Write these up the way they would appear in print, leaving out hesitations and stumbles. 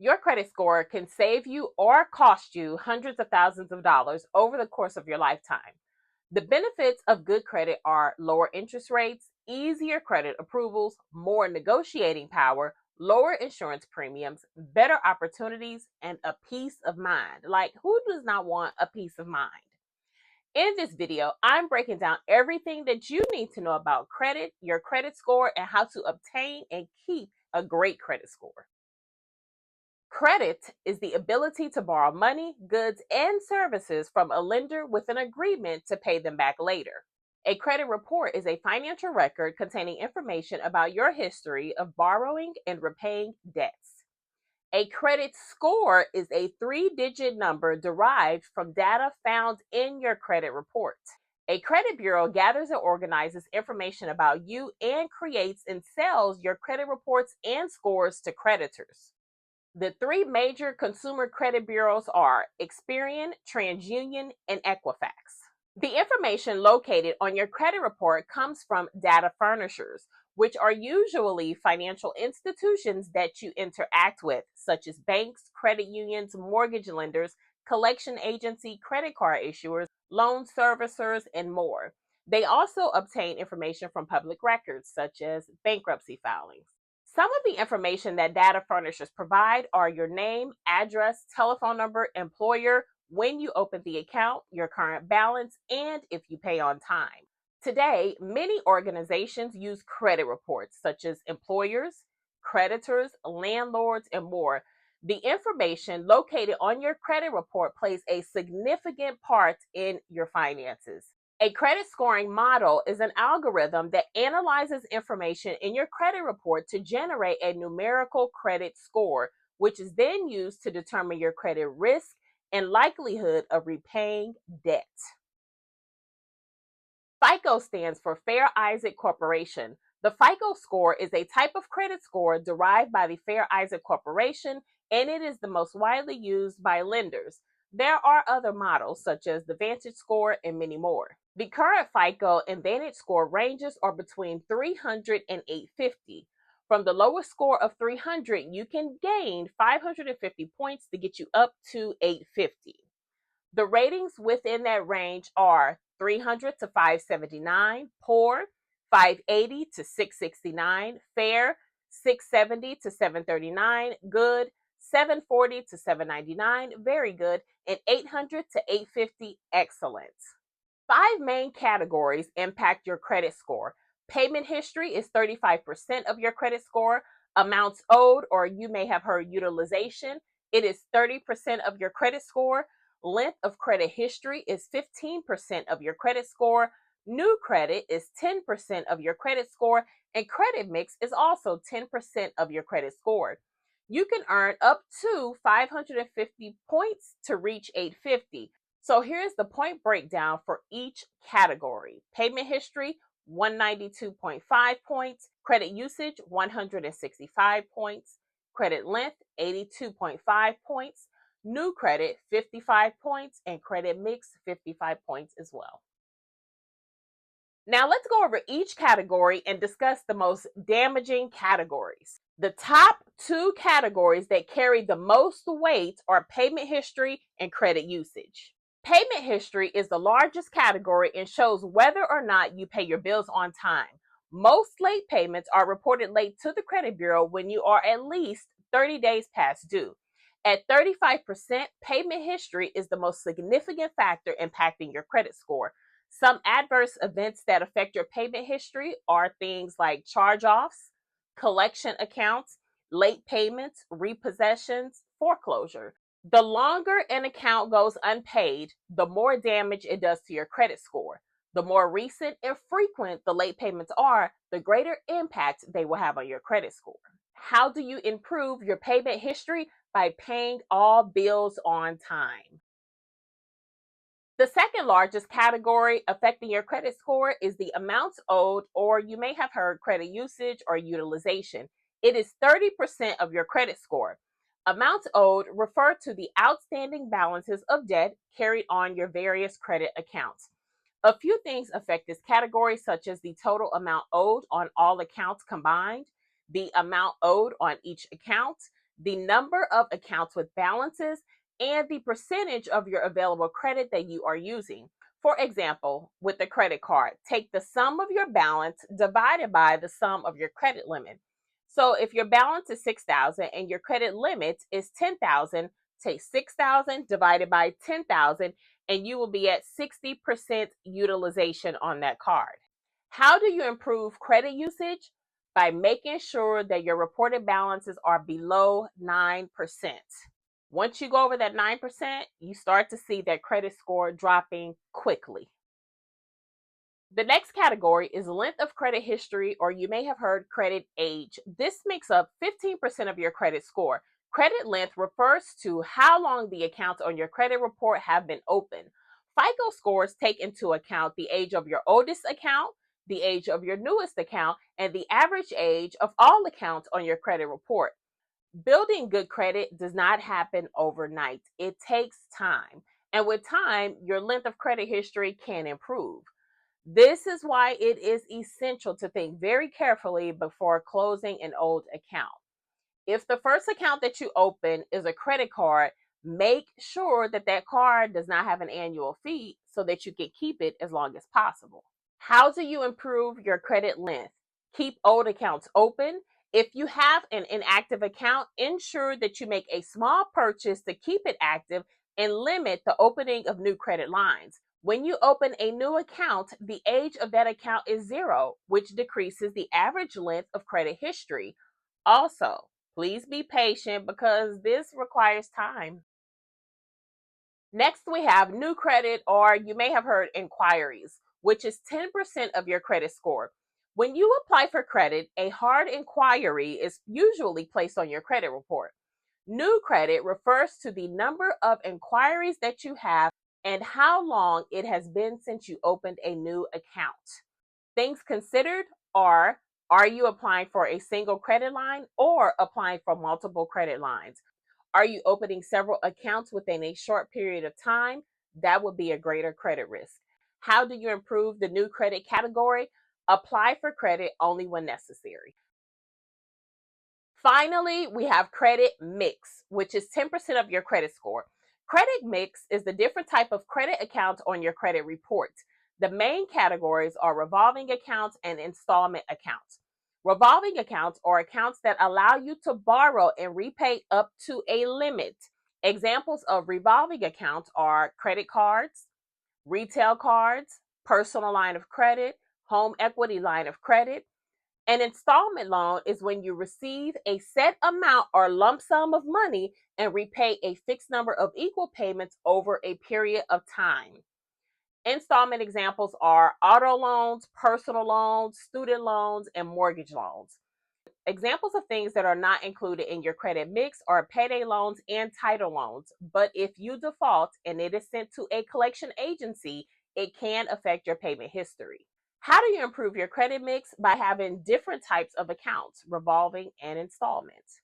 Your credit score can save you or cost you hundreds of thousands of dollars over the course of your lifetime. The benefits of good credit are lower interest rates, easier credit approvals, more negotiating power, lower insurance premiums, better opportunities, and a peace of mind. Like, who does not want a peace of mind? In this video, I'm breaking down everything that you need to know about credit, your credit score, and how to obtain and keep a great credit score. Credit is the ability to borrow money, goods, and services from a lender with an agreement to pay them back later. A credit report is a financial record containing information about your history of borrowing and repaying debts. A credit score is a three-digit number derived from data found in your credit report. A credit bureau gathers and organizes information about you and creates and sells your credit reports and scores to creditors. The three major consumer credit bureaus are Experian, TransUnion, and Equifax. The information located on your credit report comes from data furnishers, which are usually financial institutions that you interact with, such as banks, credit unions, mortgage lenders, collection agency, credit card issuers, loan servicers, and more. They also obtain information from public records, such as bankruptcy filings. Some of the information that data furnishers provide are your name, address, telephone number, employer, when you open the account, your current balance, and if you pay on time. Today, many organizations use credit reports such as employers, creditors, landlords, and more. The information located on your credit report plays a significant part in your finances. A credit scoring model is an algorithm that analyzes information in your credit report to generate a numerical credit score, which is then used to determine your credit risk and likelihood of repaying debt. FICO stands for Fair Isaac Corporation. The FICO score is a type of credit score derived by the Fair Isaac Corporation, and it is the most widely used by lenders. There are other models such as the Vantage score and many more. The current FICO and Vantage score ranges are between 300 and 850. From the lowest score of 300, you can gain 550 points to get you up to 850. The ratings within that range are 300 to 579, poor 580 to 669, fair 670 to 739, good 740 to 799, very good, and 800 to 850, excellent. Five main categories impact your credit score. Payment history is 35% of your credit score. Amounts owed, or you may have heard utilization, it is 30% of your credit score. Length of credit history is 15% of your credit score. New credit is 10% of your credit score. And credit mix is also 10% of your credit score. You can earn up to 550 points to reach 850. So here's the point breakdown for each category. Payment history, 192.5 points. Credit usage, 165 points. Credit length, 82.5 points. New credit, 55 points. And credit mix, 55 points as well. Now let's go over each category and discuss the most damaging categories. The top two categories that carry the most weight are payment history and credit usage. Payment history is the largest category and shows whether or not you pay your bills on time. Most late payments are reported late to the credit bureau when you are at least 30 days past due. At 35%, payment history is the most significant factor impacting your credit score. Some adverse events that affect your payment history are things like charge-offs, collection accounts, late payments, repossessions, foreclosure. The longer an account goes unpaid, the more damage it does to your credit score. The more recent and frequent the late payments are, the greater impact they will have on your credit score. How do you improve your payment history? By paying all bills on time. The second largest category affecting your credit score is the amounts owed, or you may have heard credit usage or utilization. It is 30% of your credit score. Amounts owed refer to the outstanding balances of debt carried on your various credit accounts. A few things affect this category, such as the total amount owed on all accounts combined, the amount owed on each account, the number of accounts with balances, and the percentage of your available credit that you are using. For example, with the credit card, take the sum of your balance divided by the sum of your credit limit. So if your balance is 6,000 and your credit limit is 10,000, take 6,000 divided by 10,000 and you will be at 60% utilization on that card. How do you improve credit usage? By making sure that your reported balances are below 9%. Once you go over that 9%, you start to see that credit score dropping quickly. The next category is length of credit history, or you may have heard credit age. This makes up 15% of your credit score. Credit length refers to how long the accounts on your credit report have been open. FICO scores take into account the age of your oldest account, the age of your newest account, and the average age of all accounts on your credit report. Building good credit does not happen overnight. It takes time. And with time, your length of credit history can improve. This is why it is essential to think very carefully before closing an old account. If the first account that you open is a credit card, make sure that that card does not have an annual fee so that you can keep it as long as possible. How do you improve your credit length? Keep old accounts open. If you have an inactive account, ensure that you make a small purchase to keep it active and limit the opening of new credit lines. When you open a new account, the age of that account is 0, which decreases the average length of credit history. Also, please be patient because this requires time. Next, we have new credit, or you may have heard inquiries, which is 10% of your credit score. When you apply for credit, a hard inquiry is usually placed on your credit report. New credit refers to the number of inquiries that you have and how long it has been since you opened a new account. Things considered are you applying for a single credit line or applying for multiple credit lines? Are you opening several accounts within a short period of time? That would be a greater credit risk. How do you improve the new credit category? Apply for credit only when necessary. Finally, we have credit mix, which is 10% of your credit score. Credit mix is the different type of credit accounts on your credit report. The main categories are revolving accounts and installment accounts. Revolving accounts are accounts that allow you to borrow and repay up to a limit. Examples of revolving accounts are credit cards, retail cards, personal line of credit, home equity line of credit. An installment loan is when you receive a set amount or lump sum of money and repay a fixed number of equal payments over a period of time. Installment examples are auto loans, personal loans, student loans, and mortgage loans. Examples of things that are not included in your credit mix are payday loans and title loans. But if you default and it is sent to a collection agency, it can affect your payment history. How do you improve your credit mix? By having different types of accounts, revolving and installments.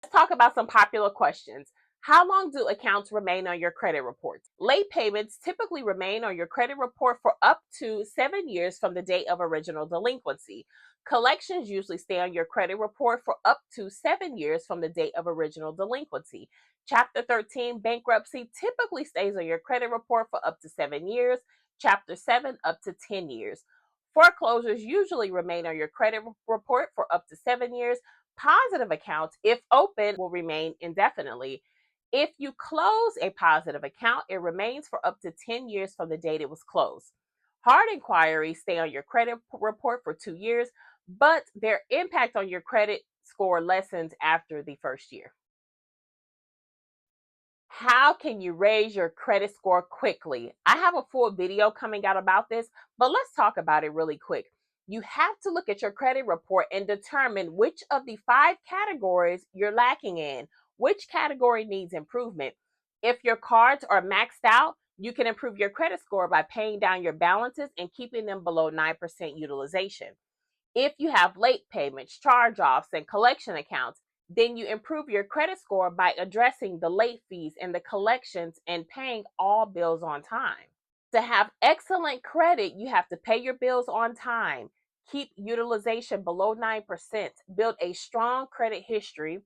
Let's talk about some popular questions. How long do accounts remain on your credit reports? Late payments typically remain on your credit report for up to 7 years from the date of original delinquency. Collections usually stay on your credit report for up to 7 years from the date of original delinquency. Chapter 13 bankruptcy typically stays on your credit report for up to 7 years. Chapter 7 up to 10 years. Foreclosures usually remain on your credit report for up to 7 years. Positive accounts, if open, will remain indefinitely. If you close a positive account, it remains for up to 10 years from the date it was closed. Hard inquiries stay on your credit report for 2 years, but their impact on your credit score lessens after the first year. How can you raise your credit score quickly? I have a full video coming out about this, but let's talk about it really quick. You have to look at your credit report and determine which of the 5 categories you're lacking in, which category needs improvement. If your cards are maxed out, you can improve your credit score by paying down your balances and keeping them below 9% utilization. If you have late payments, charge offs, and collection accounts, then you improve your credit score by addressing the late fees and the collections and paying all bills on time. To have excellent credit, you have to pay your bills on time, keep utilization below 9%, build a strong credit history,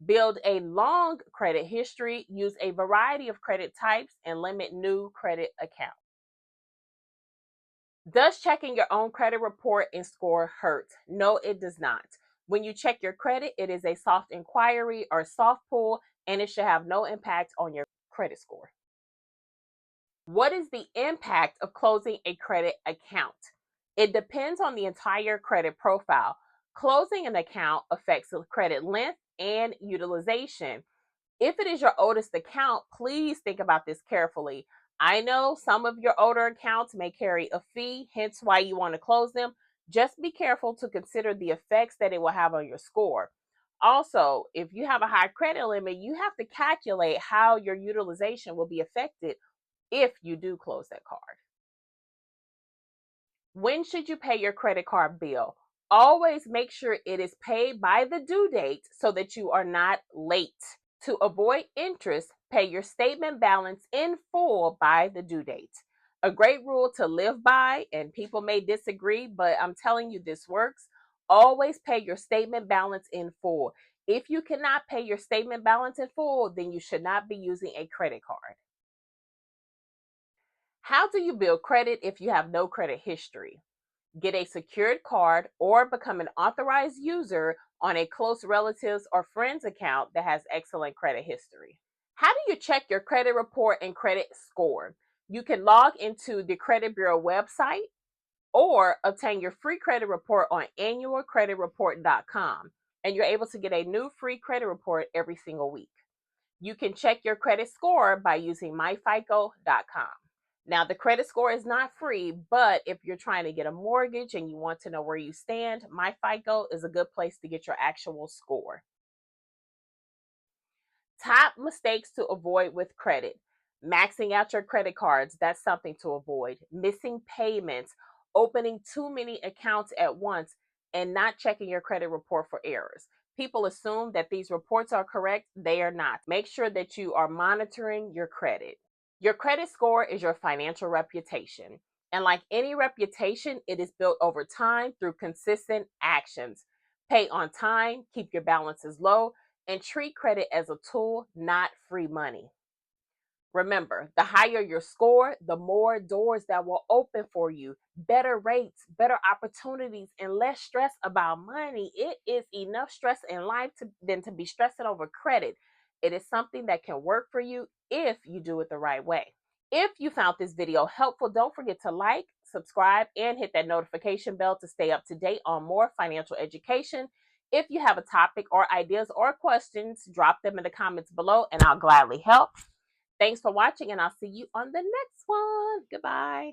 Build a long credit history, use a variety of credit types, and limit new credit accounts. Does checking your own credit report and score hurt? No, it does not. When you check your credit, it is a soft inquiry or soft pull, and it should have no impact on your credit score. What is the impact of closing a credit account? It depends on the entire credit profile. Closing an account affects the credit length and utilization. If it is your oldest account, please think about this carefully. I know some of your older accounts may carry a fee, hence why you want to close them. Just be careful to consider the effects that it will have on your score. Also, if you have a high credit limit, you have to calculate how your utilization will be affected if you do close that card. When should you pay your credit card bill? Always make sure it is paid by the due date so that you are not late. To avoid interest, pay your statement balance in full by the due date. A great rule to live by, and people may disagree, but I'm telling you this works. Always pay your statement balance in full. If you cannot pay your statement balance in full, then you should not be using a credit card. How do you build credit if you have no credit history? Get a secured card or become an authorized user on a close relatives or friends account that has excellent credit history. How do you check your credit report and credit score? You can log into the Credit Bureau website or obtain your free credit report on annualcreditreport.com, and you're able to get a new free credit report every single week. You can check your credit score by using myfico.com. Now, the credit score is not free, but if you're trying to get a mortgage and you want to know where you stand, MyFICO is a good place to get your actual score. Top mistakes to avoid with credit: maxing out your credit cards, that's something to avoid. Missing payments, opening too many accounts at once, and not checking your credit report for errors. People assume that these reports are correct, they are not. Make sure that you are monitoring your credit. Your credit score is your financial reputation. And like any reputation, it is built over time through consistent actions. Pay on time, keep your balances low, and treat credit as a tool, not free money. Remember, the higher your score, the more doors that will open for you, better rates, better opportunities, and less stress about money. It is enough stress in life than to be stressing over credit. It is something that can work for you if you do it the right way. If you found this video helpful, don't forget to like, subscribe, and hit that notification bell to stay up to date on more financial education. If you have a topic or ideas or questions, drop them in the comments below and I'll gladly help. Thanks for watching, and I'll see you on the next one. Goodbye.